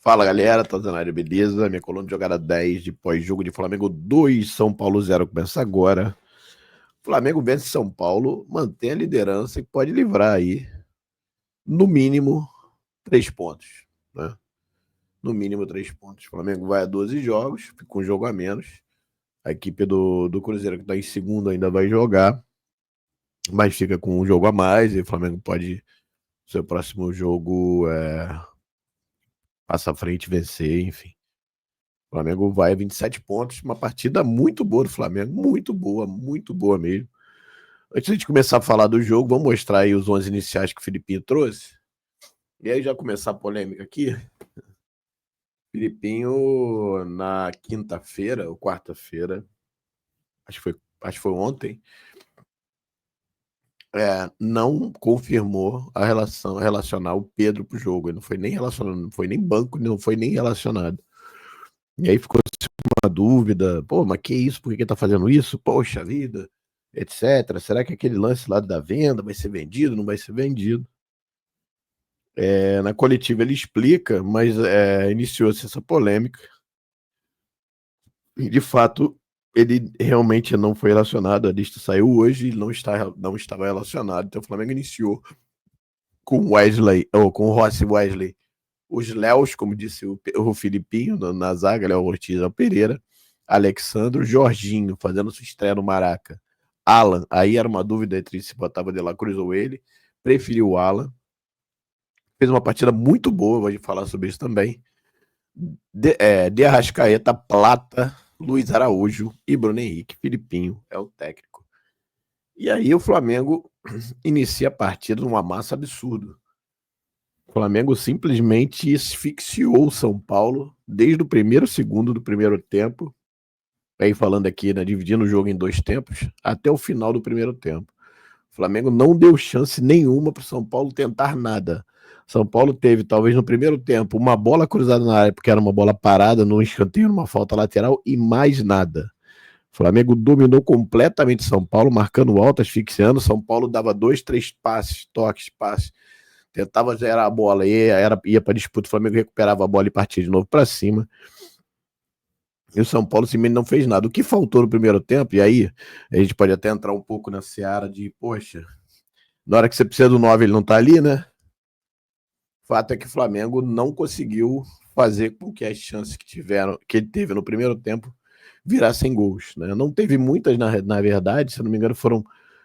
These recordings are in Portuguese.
Fala galera, tá na área, beleza? Minha coluna de jogada 10 de pós-jogo de Flamengo 2, São Paulo 0 começa agora. Flamengo vence São Paulo, mantém a liderança e pode livrar aí, no mínimo, 3 pontos, né? No mínimo 3 pontos. O Flamengo vai a 12 jogos, fica um jogo a menos. A equipe do Cruzeiro, que tá em segundo, ainda vai jogar, mas fica com um jogo a mais e o Flamengo pode, seu próximo jogo, passar à frente, vencer, enfim. O Flamengo vai a 27 pontos, uma partida muito boa do Flamengo, muito boa mesmo. Antes de começar a falar do jogo, vamos mostrar aí os 11 iniciais que o Filipinho trouxe. E aí já começar a polêmica aqui. Filipinho, na quinta-feira ou quarta-feira, acho que foi ontem, não confirmou a relação, relacionar o Pedro pro jogo. Ele não foi nem relacionado, não foi nem banco, não foi nem relacionado. E aí ficou uma dúvida, pô, mas que isso? Por que ele tá fazendo isso? Poxa vida, etc. Será que aquele lance lá da venda vai ser vendido? Não vai ser vendido? Na coletiva ele explica, mas iniciou-se essa polêmica. E de fato, ele realmente não foi relacionado. A lista saiu hoje e não estava relacionado. Então o Flamengo iniciou com o Wesley, ou com o Rossi Wesley, os Léos, como disse o Filipinho, na zaga, Léo Ortiz, o Pereira, Alexandro, Jorginho, fazendo sua estreia no Maraca. Alan, aí era uma dúvida entre se botava De La Cruz ou ele, preferiu o Alan. Fez uma partida muito boa, vou falar sobre isso também. De Arrascaeta, Plata, Luiz Araújo e Bruno Henrique. Filipinho é o técnico. E aí o Flamengo inicia a partida numa massa absurda. O Flamengo simplesmente asfixiou o São Paulo desde o primeiro segundo do primeiro tempo. Aí falando aqui, né, dividindo o jogo em 2 tempos, até o final do primeiro tempo. O Flamengo não deu chance nenhuma para o São Paulo tentar nada. São Paulo teve, talvez no primeiro tempo, uma bola cruzada na área, porque era uma bola parada, num escanteio, numa falta lateral, e mais nada. O Flamengo dominou completamente São Paulo, marcando alto, asfixiando. São Paulo dava 2, 3 passes, toques, passes. Tentava zerar a bola, ia para disputa. O Flamengo recuperava a bola e partia de novo para cima. E o São Paulo simplesmente não fez nada. O que faltou no primeiro tempo, e aí a gente pode até entrar um pouco na seara de, poxa, na hora que você precisa do 9 ele não tá ali, né? O fato é que o Flamengo não conseguiu fazer com que as chances que ele teve no primeiro tempo virassem gols, né? Não teve muitas, na verdade, se não me engano, foram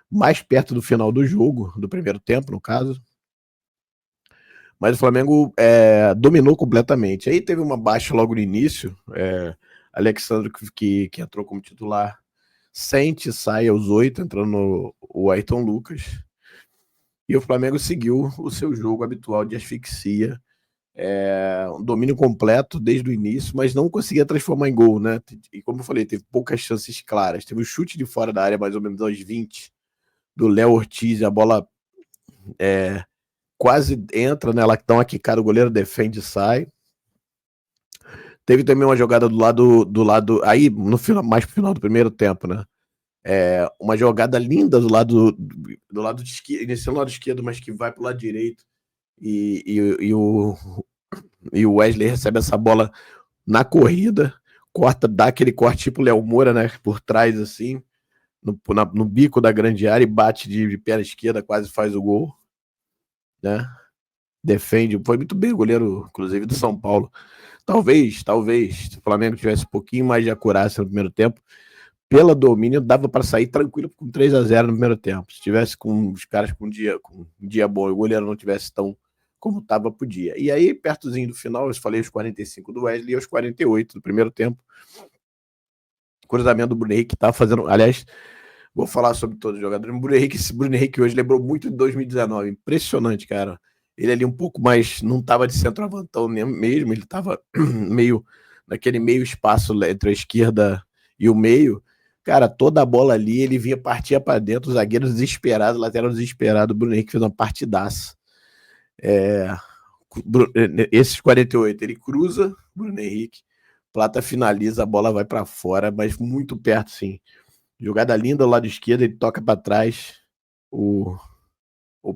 mais perto do final do jogo, do primeiro tempo, no caso. Mas o Flamengo dominou completamente. Aí teve uma baixa logo no início. Alexandre, que entrou como titular, sente, sai aos 8, entrando o Ayrton Lucas. E o Flamengo seguiu o seu jogo habitual de asfixia. Um domínio completo desde o início, mas não conseguia transformar em gol, né? E como eu falei, teve poucas chances claras. Teve um chute de fora da área, mais ou menos aos 20, do Léo Ortiz, e a bola quase entra, né? Ela dá uma quicada, o goleiro defende e sai. Teve também uma jogada do lado aí, no final, mais pro final do primeiro tempo, né? Uma jogada linda do lado de esquerdo, iniciando no lado esquerdo, mas que vai pro lado direito. E o Wesley recebe essa bola na corrida, dá aquele corte tipo Léo Moura, né? Por trás, assim, no bico da grande área e bate de perna esquerda, quase faz o gol, né? Defende, foi muito bem o goleiro, inclusive, do São Paulo. Talvez, se o Flamengo tivesse um pouquinho mais de acurácia no primeiro tempo, pela domínio, dava para sair tranquilo com 3-0 no primeiro tempo. Se tivesse com os caras com um dia bom e o goleiro não tivesse tão como estava, podia. E aí, pertozinho do final, eu falei os 45 do Wesley e os 48 do primeiro tempo. Cruzamento do Bruno Henrique, que tá fazendo. Aliás, vou falar sobre todos os jogadores. Esse Bruno Henrique hoje lembrou muito de 2019. Impressionante, cara. Ele ali um pouco mais. Não tava de centroavantão mesmo, ele tava meio. Naquele meio espaço entre a esquerda e o meio. Cara, toda a bola ali, ele vinha, partia para dentro, o zagueiro desesperado, o lateral desesperado. O Bruno Henrique fez uma partidaça. Esses 48, ele cruza, Bruno Henrique. Plata finaliza, a bola vai para fora, mas muito perto, sim. Jogada linda do lado esquerdo, ele toca para trás. O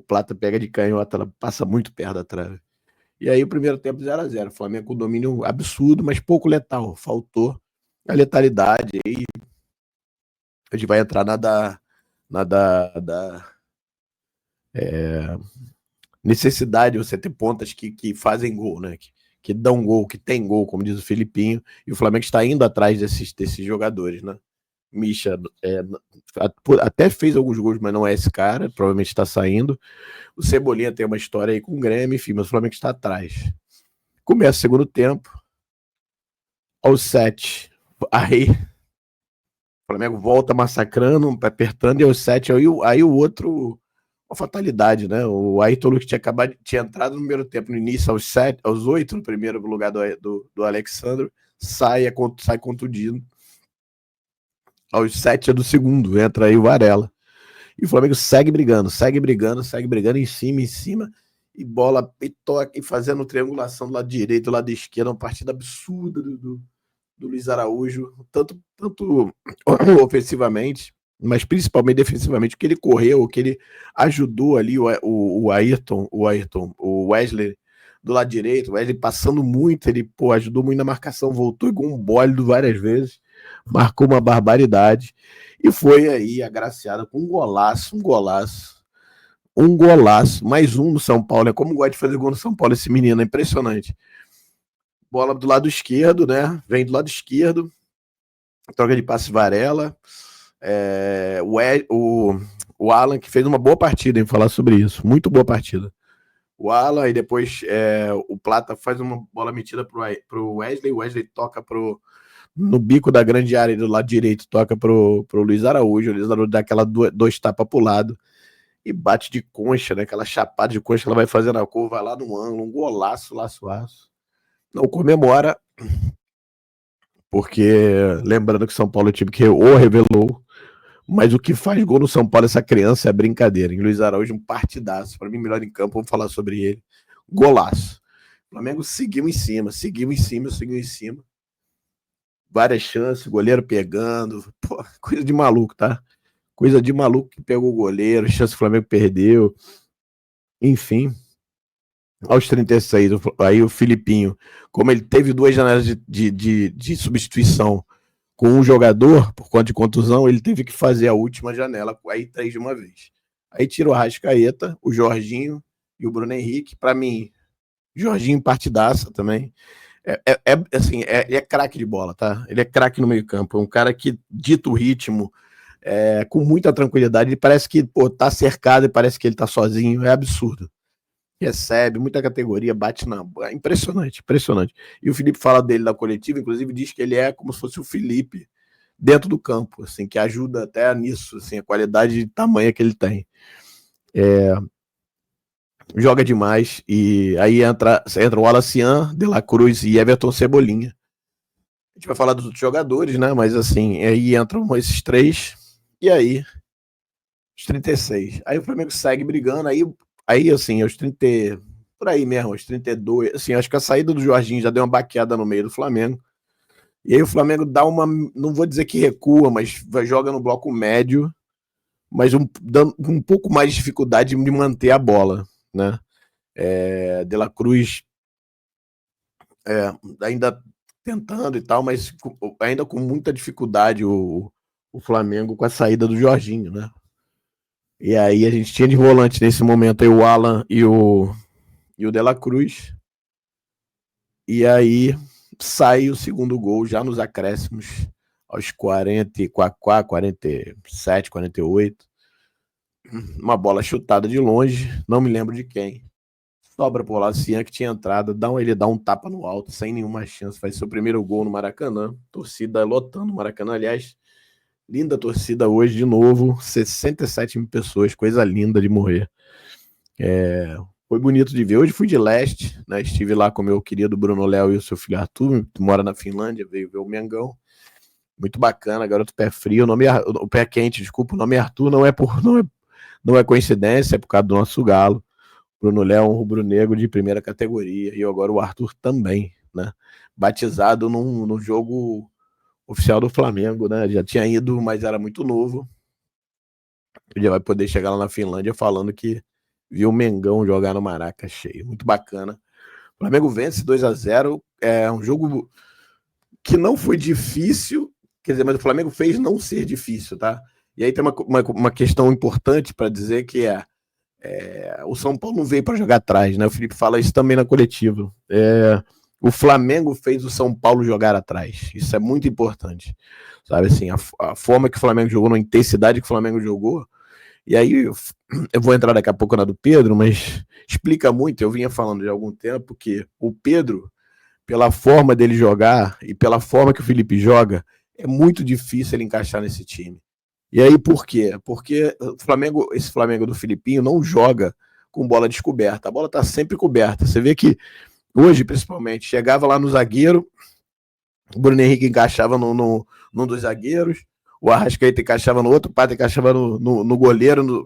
Plata pega de canhota, ela passa muito perto da trave. E aí o primeiro tempo 0-0. O Flamengo com domínio absurdo, mas pouco letal. Faltou a letalidade. Aí a gente vai entrar na necessidade de você ter pontas que fazem gol, né? Que dão gol, que tem gol, como diz o Filipinho. E o Flamengo está indo atrás desses jogadores, né? Misha até fez alguns gols, mas não é esse cara, provavelmente está saindo. O Cebolinha tem uma história aí com o Grêmio, enfim, mas o Flamengo está atrás. Começa o segundo tempo, aos 7, aí o Flamengo volta massacrando, apertando, e aos 7, aí o outro, uma fatalidade, né? O Ayrton que tinha entrado no primeiro tempo, no início, aos 8, no primeiro lugar do Alexandre, sai contundido. Aos 7 do segundo, entra aí o Varela. E o Flamengo segue brigando em cima, e bola, e toque, e fazendo triangulação do lado direito, do lado esquerdo, uma partida absurda do Luiz Araújo, tanto ofensivamente, mas principalmente defensivamente, o que ele correu, o que ele ajudou ali o Wesley do lado direito, o Wesley passando muito, ele ajudou muito na marcação, voltou igual um bólido várias vezes, marcou uma barbaridade, e foi aí agraciado com um golaço, mais um no São Paulo, é como gosta de fazer gol no São Paulo esse menino, é impressionante. Bola do lado esquerdo, né? Vem do lado esquerdo, troca de passe Varela. O Alan, que fez uma boa partida, em falar sobre isso, muito boa partida. O Alan, e depois o Plata faz uma bola metida pro Wesley. O Wesley toca no bico da grande área do lado direito, toca pro Luiz Araújo. O Luiz Araújo dá aquela dois tapas pro lado e bate de concha, né? Aquela chapada de concha que ela vai fazer na curva, vai lá no ângulo, um golaço, laço. Não comemora, porque lembrando que São Paulo é o time que revelou, mas o que faz gol no São Paulo, essa criança, é brincadeira. Em Luiz Araújo, um partidaço, para mim, melhor em campo, vamos falar sobre ele. Golaço. O Flamengo seguiu em cima. Várias chances, goleiro pegando. Pô, coisa de maluco, tá? Coisa de maluco que pegou o goleiro, chance que o Flamengo perdeu. Enfim. Aos 36, aí o Filipinho, como ele teve duas janelas de substituição com um jogador, por conta de contusão, ele teve que fazer a última janela, aí 3 de uma vez. Aí tira o Arrascaeta, o Jorginho e o Bruno Henrique. Para mim, Jorginho partidaça também. Assim, ele é craque de bola, tá? Ele é craque no meio campo, é um cara que dita o ritmo com muita tranquilidade. Ele parece que tá cercado e parece que ele tá sozinho, é absurdo. Recebe muita categoria, bate na. Impressionante. E o Felipe fala dele na coletiva, inclusive diz que ele é como se fosse o Felipe dentro do campo, assim, que ajuda até nisso, assim, a qualidade de tamanho que ele tem. Joga demais, e aí entra o Alacian, De La Cruz e Everton Cebolinha. A gente vai falar dos outros jogadores, né? Mas assim, aí entram esses três, e aí os 36. Aí o Flamengo segue brigando, aí assim, aos 30, por aí mesmo, aos 32, assim, acho que a saída do Jorginho já deu uma baqueada no meio do Flamengo. E aí o Flamengo dá uma, não vou dizer que recua, mas joga no bloco médio, mas dando um pouco mais de dificuldade de manter a bola, né? De La Cruz ainda tentando e tal, mas ainda com muita dificuldade o Flamengo com a saída do Jorginho, né? E aí a gente tinha de volante nesse momento aí o Alan e o De La Cruz. E aí sai o segundo gol já nos acréscimos, aos 44, 47, 48. Uma bola chutada de longe, não me lembro de quem. Sobra por Lacian, que tinha entrado, ele dá um tapa no alto, sem nenhuma chance. Faz seu primeiro gol no Maracanã. Torcida lotando o Maracanã. Aliás, linda torcida hoje de novo. 67 mil pessoas, coisa linda de morrer. Foi bonito de ver. Hoje fui de leste, né? Estive lá com o meu querido Bruno Léo e o seu filho Arthur, que mora na Finlândia, veio ver o Mengão. Muito bacana, garoto pé frio, o pé quente, desculpa, o nome é Arthur, não é coincidência, é por causa do nosso galo. Bruno Léo, um rubro-negro de primeira categoria, e agora o Arthur também, né? Batizado num jogo oficial do Flamengo, né? Já tinha ido, mas era muito novo. Já vai poder chegar lá na Finlândia falando que viu o Mengão jogar no Maraca cheio. Muito bacana. Flamengo vence 2-0, é um jogo que não foi difícil, quer dizer, mas o Flamengo fez não ser difícil, tá? E aí tem uma questão importante para dizer que o São Paulo não veio para jogar atrás, né? O Felipe fala isso também na coletiva. O Flamengo fez o São Paulo jogar atrás. Isso é muito importante. Sabe assim, a forma que o Flamengo jogou, na intensidade que o Flamengo jogou. E aí eu vou entrar daqui a pouco na do Pedro, mas explica muito. Eu vinha falando de algum tempo que o Pedro, pela forma dele jogar e pela forma que o Felipe joga, é muito difícil ele encaixar nesse time. E aí por quê? Porque esse Flamengo do Filipinho não joga com bola descoberta. A bola tá sempre coberta. Você vê que hoje, principalmente, chegava lá no zagueiro, o Bruno Henrique encaixava num dos zagueiros, o Arrascaeta encaixava no outro, o Pato encaixava no goleiro,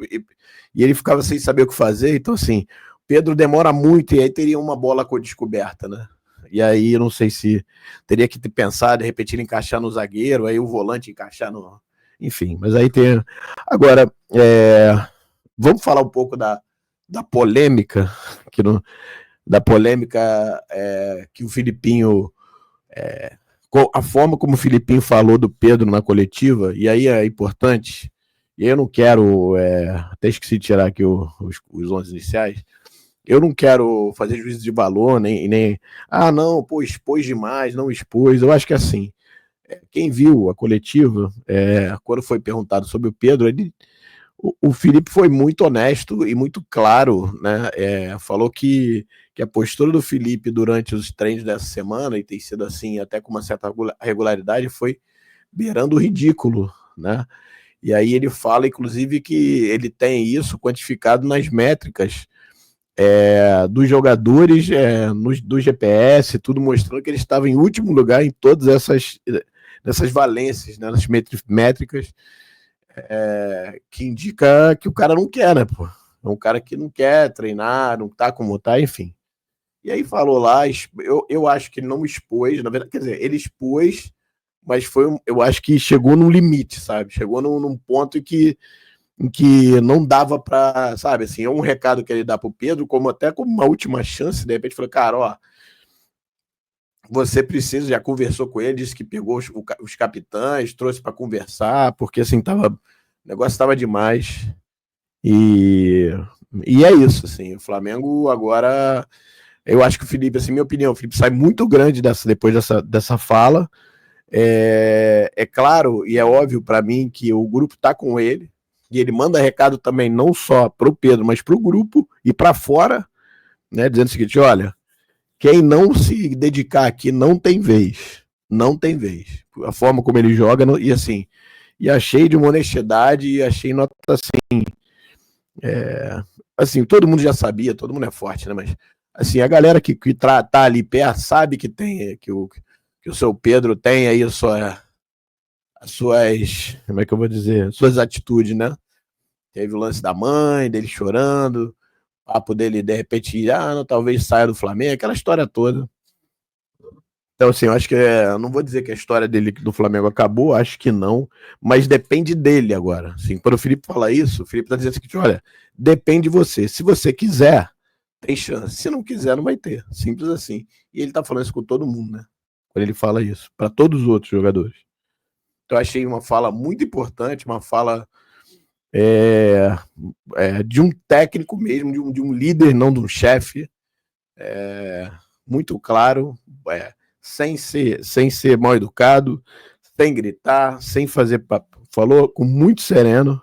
e ele ficava sem saber o que fazer. Então, assim, Pedro demora muito e aí teria uma bola com descoberta, né? E aí eu não sei se teria que pensar, de repente, ele encaixar no zagueiro, aí o volante encaixar no... Enfim, mas aí tem... Agora, vamos falar um pouco da polêmica, que o Filipinho... a forma como o Filipinho falou do Pedro na coletiva, e aí é importante, e aí eu não quero, até esqueci de tirar aqui os 11 iniciais, eu não quero fazer juízo de valor, nem não, pô, expôs demais, não expôs, eu acho que assim, quem viu a coletiva, quando foi perguntado sobre o Pedro, o Felipe foi muito honesto e muito claro, né? Falou que a postura do Felipe durante os treinos dessa semana, e tem sido assim até com uma certa regularidade, foi beirando o ridículo, né? E aí ele fala, inclusive, que ele tem isso quantificado nas métricas dos jogadores, do GPS, tudo mostrando que ele estava em último lugar em todas essas valências, né, nas métricas, que indica que o cara não quer, né, pô? É um cara que não quer treinar, não tá como tá, enfim. E aí falou lá, eu acho que ele não expôs, na verdade, quer dizer, ele expôs, mas eu acho que chegou num limite, sabe? Chegou num ponto em que não dava pra, sabe, assim, é um recado que ele dá pro Pedro, até como uma última chance, de repente falou, cara, ó, você precisa, já conversou com ele, disse que pegou os capitães, trouxe para conversar, porque assim, o negócio estava demais. E é isso, assim, o Flamengo agora, eu acho que o Felipe, assim, minha opinião, o Felipe sai muito grande depois dessa fala. É claro e é óbvio para mim que o grupo tá com ele, e ele manda recado também não só pro Pedro, mas pro grupo e para fora, né, dizendo o seguinte, olha, quem não se dedicar aqui não tem vez. Não tem vez. A forma como ele joga, e assim, e achei de uma honestidade, e achei nota assim. Assim, todo mundo já sabia, todo mundo é forte, né? Mas assim, a galera que tá ali perto sabe que tem, que o seu Pedro tem aí as suas, como é que eu vou dizer? Suas atitudes, né? Teve o lance da mãe, dele chorando, papo dele de repente, não, talvez saia do Flamengo, aquela história toda. Então, assim, eu acho que eu não vou dizer que a história dele do Flamengo acabou, acho que não, mas depende dele agora. Assim, quando o Felipe fala isso, o Felipe tá dizendo assim, olha, depende de você. Se você quiser, tem chance. Se não quiser, não vai ter. Simples assim. E ele tá falando isso com todo mundo, né? Quando ele fala isso, para todos os outros jogadores. Então, eu achei uma fala muito importante, uma fala de um técnico mesmo, de um líder, não de um chefe, muito claro, sem ser mal educado, sem gritar, sem fazer papo. Falou com muito sereno.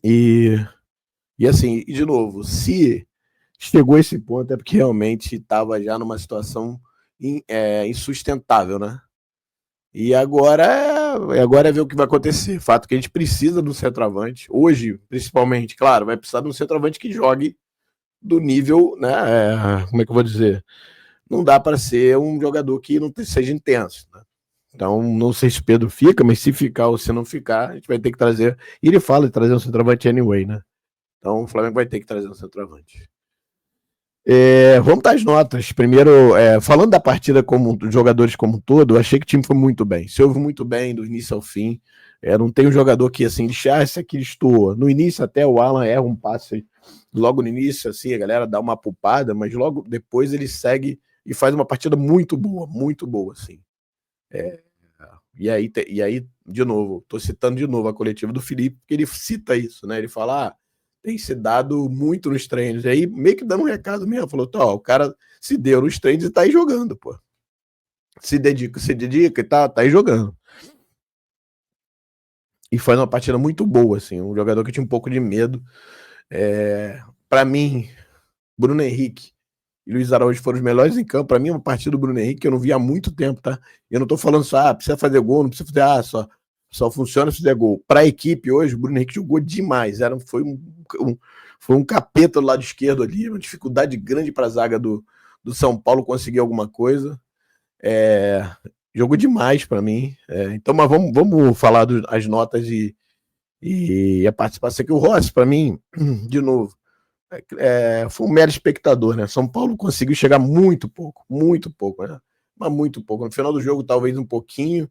E assim, e de novo, se chegou a esse ponto é porque realmente estava já numa situação insustentável, né? E agora é ver o que vai acontecer. Fato que a gente precisa do centroavante. Hoje, principalmente, claro, vai precisar de um centroavante que jogue do nível, né? Como é que eu vou dizer? Não dá para ser um jogador que não seja intenso, né? Então, não sei se o Pedro fica, mas se ficar ou se não ficar, a gente vai ter que trazer. E ele fala de trazer um centroavante anyway, né? Então, o Flamengo vai ter que trazer um centroavante. Vamos dar as notas. Primeiro, falando da partida como jogadores como um todo, eu achei que o time foi muito bem. Se ouve muito bem do início ao fim. Não tem um jogador que assim, esse aqui estou. No início, até o Alan erra um passe logo no início, assim, a galera dá uma poupada, mas logo depois ele segue e faz uma partida muito boa, assim. E aí, de novo, tô citando de novo a coletiva do Felipe, porque ele cita isso, né? Ele fala, tem se dado muito nos treinos. E aí, meio que dando um recado mesmo, falou, o cara se deu nos treinos e tá aí jogando, pô. Se dedica e tá aí jogando. E faz uma partida muito boa, assim, um jogador que tinha um pouco de medo. Para mim, Bruno Henrique e Luiz Araújo foram os melhores em campo. Para mim, uma partida do Bruno Henrique que eu não vi há muito tempo, tá? Eu não tô falando só, precisa fazer gol, não precisa fazer, só funciona se fizer gol. Para a equipe hoje, o Bruno Henrique jogou demais. Foi um capeta do lado esquerdo ali, uma dificuldade grande para a zaga do São Paulo conseguir alguma coisa. Jogou demais para mim. Então, mas vamos falar das notas e a participação aqui. O Rossi, para mim, de novo, foi um mero espectador, né? São Paulo conseguiu chegar muito pouco, né? Mas muito pouco. No final do jogo, talvez um pouquinho,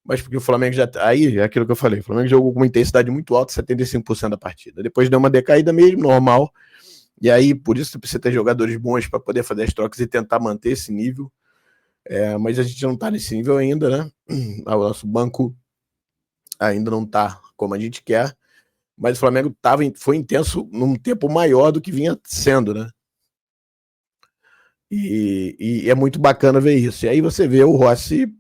mas porque o Flamengo já. Aí é aquilo que eu falei: o Flamengo jogou com uma intensidade muito alta, 75% da partida. Depois deu uma decaída mesmo, normal. E aí, por isso, você precisa ter jogadores bons para poder fazer as trocas e tentar manter esse nível. Mas a gente não está nesse nível ainda, né? O nosso banco ainda não está como a gente quer. Mas o Flamengo foi intenso num tempo maior do que vinha sendo, né? E é muito bacana ver isso. E aí você vê o Rossi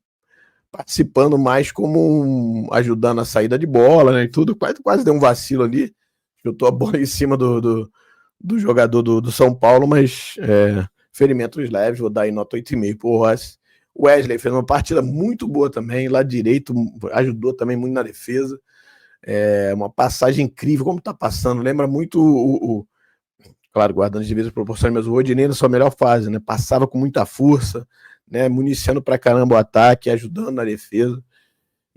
participando mais como ajudando a saída de bola, né? E tudo. Quase deu um vacilo ali. Chutou a bola em cima do jogador do São Paulo, mas ferimentos leves, vou dar aí nota 8,5 pro Rossi. O Wesley fez uma partida muito boa também, lá direito, ajudou também muito na defesa. Uma passagem incrível, como tá passando. Lembra muito claro, guardando as devidas proporções, mas o Rodinei na sua melhor fase, né? Passava com muita força, né? Municiando pra caramba o ataque, ajudando na defesa.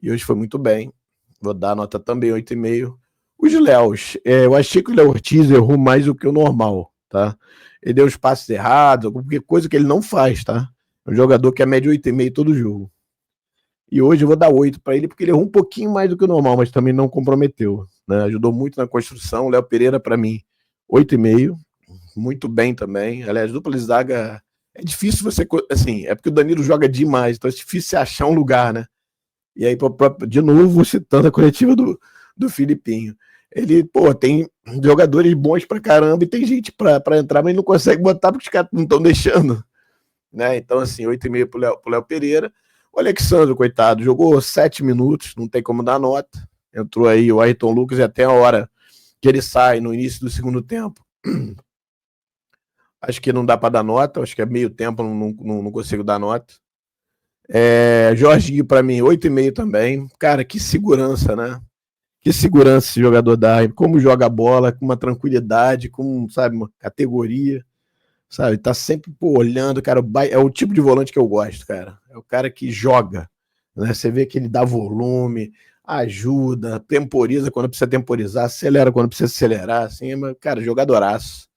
E hoje foi muito bem. Vou dar a nota também 8,5. Os Léos, eu achei que o Léo Ortiz errou mais do que o normal, tá? Ele deu os passes errados, qualquer coisa que ele não faz, tá? É um jogador que é média 8,5 todo jogo. E hoje eu vou dar 8 para ele, porque ele errou um pouquinho mais do que o normal, mas também não comprometeu, né? Ajudou muito na construção. Léo Pereira, para mim, 8,5. Muito bem também. Aliás, dupla de zaga é difícil você. Assim, é porque o Danilo joga demais, então é difícil você achar um lugar, né? E aí, de novo, citando a coletiva do Filipinho. Ele, tem jogadores bons pra caramba e tem gente pra entrar, mas não consegue botar porque os caras não estão deixando. Né? Então, assim, 8,5 pro Léo Pereira. O Alexandre, coitado, jogou 7 minutos, não tem como dar nota. Entrou aí o Ayrton Lucas e até a hora que ele sai, no início do segundo tempo. Acho que não dá para dar nota, acho que é meio tempo, não consigo dar nota. Jorginho, para mim, 8,5 também. Cara, que segurança, né? Que segurança esse jogador dá. Como joga a bola, com uma tranquilidade, com, sabe, uma categoria. Sabe, tá sempre olhando, cara. É o tipo de volante que eu gosto, cara. É o cara que joga. Né? Você vê que ele dá volume, ajuda, temporiza quando precisa temporizar, acelera quando precisa acelerar. Assim, cara, jogadoraço.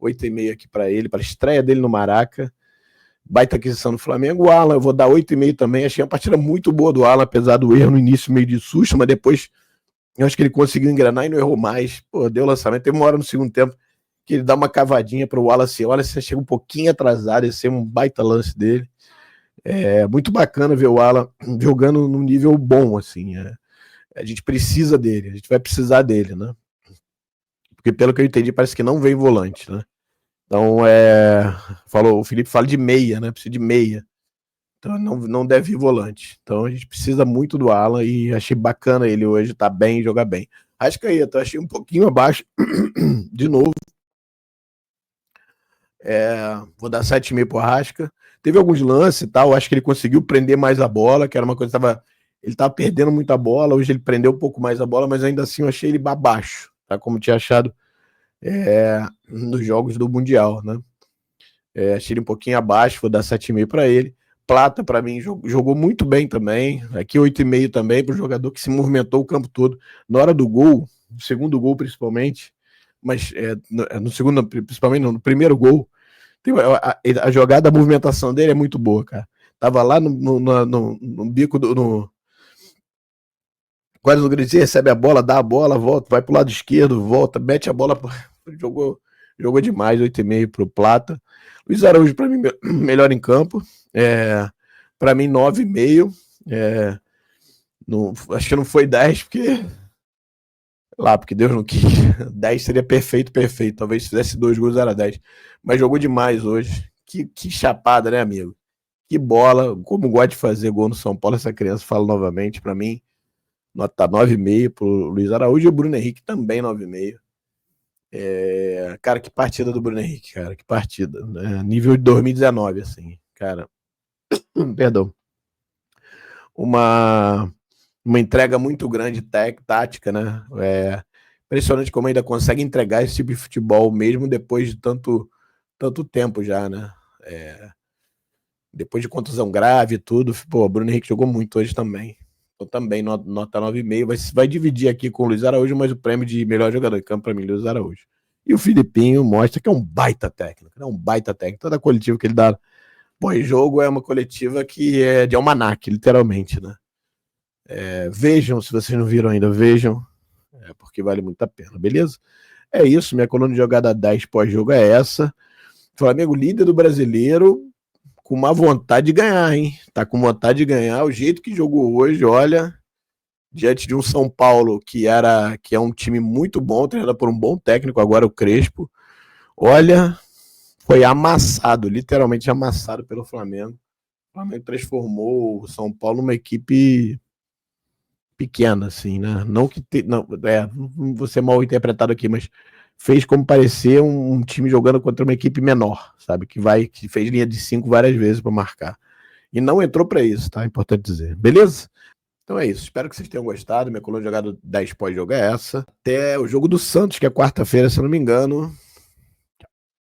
8,5 aqui para ele, para a estreia dele no Maraca. Baita aquisição do Flamengo. O Alan, eu vou dar 8,5 também. Achei uma partida muito boa do Alan, apesar do erro no início, meio de susto, mas depois eu acho que ele conseguiu engrenar e não errou mais. Pô, deu lançamento. Teve uma hora no segundo tempo que ele dá uma cavadinha para o Wallace. O Wallace chega um pouquinho atrasado, esse é um baita lance dele. É muito bacana ver o Alan jogando num nível bom, assim. A gente precisa dele, a gente vai precisar dele, né? Porque pelo que eu entendi, parece que não vem volante, né? Então, o Felipe fala de meia, né? Precisa de meia. Então, não deve ir volante. Então, a gente precisa muito do Alan e achei bacana ele hoje, tá bem, jogar bem. Arrascaeta, achei um pouquinho abaixo, de novo. Vou dar 7,5 pro Arrasca. Teve alguns lances e tal, acho que ele conseguiu prender mais a bola, que era uma coisa que ele estava perdendo muita bola, hoje ele prendeu um pouco mais a bola, mas ainda assim eu achei ele abaixo, tá? Como tinha achado nos jogos do Mundial, né? Achei ele um pouquinho abaixo, vou dar 7,5 para ele. Plata, para mim, jogou muito bem também. Aqui 8,5 também, para o jogador que se movimentou o campo todo. Na hora do gol, no segundo gol principalmente, mas no segundo, principalmente não, no primeiro gol, a jogada, a movimentação dele é muito boa, cara. Tava lá no bico quase no grid, recebe a bola, dá a bola, volta, vai pro lado esquerdo, volta, mete a bola, jogou Jogou demais, 8,5 pro Plata. Luiz Araújo, para mim, melhor em campo. Para mim, 9,5. Acho que não foi 10, porque Deus não quis. 10 seria perfeito. Talvez se fizesse 2 gols era 10. Mas jogou demais hoje. Que chapada, né, amigo? Que bola. Como gosta de fazer gol no São Paulo, essa criança, fala novamente, para mim, nota 9,5 pro Luiz Araújo, e o Bruno Henrique também 9,5. Cara, que partida do Bruno Henrique, cara, que partida, né? Nível de 2019, assim, cara. Perdão. Uma entrega muito grande, tática, né? Impressionante como ainda consegue entregar esse tipo de futebol mesmo depois de tanto tempo já, né? Depois de contusão grave e tudo, pô, o Bruno Henrique jogou muito hoje também. Eu também, nota 9,5. Vai dividir aqui com o Luiz Araújo, mas o prêmio de melhor jogador de campo para mim, Luiz Araújo. E o Filipinho mostra que é um baita técnico, né? Um baita técnico. Toda coletiva que ele dá pós-jogo é uma coletiva que é de almanaque, literalmente, né? Vejam, se vocês não viram ainda, vejam, porque vale muito a pena, beleza? É isso, minha coluna de jogada 10 pós-jogo é essa. Flamengo líder do Brasileiro, com uma vontade de ganhar, hein? Tá com vontade de ganhar. O jeito que jogou hoje, olha, diante de um São Paulo que é um time muito bom, treinado por um bom técnico, agora o Crespo. Olha, foi amassado, literalmente amassado pelo Flamengo. O Flamengo transformou o São Paulo numa equipe pequena, assim, né? Não que não vou ser mal interpretado aqui, mas fez como parecer um time jogando contra uma equipe menor, sabe? Que fez linha de 5 várias vezes para marcar. E não entrou para isso, tá? Importante dizer. Beleza? Então é isso. Espero que vocês tenham gostado. Minha coluna de jogada 10 pós-jogo é essa. Até o jogo do Santos, que é quarta-feira, se eu não me engano.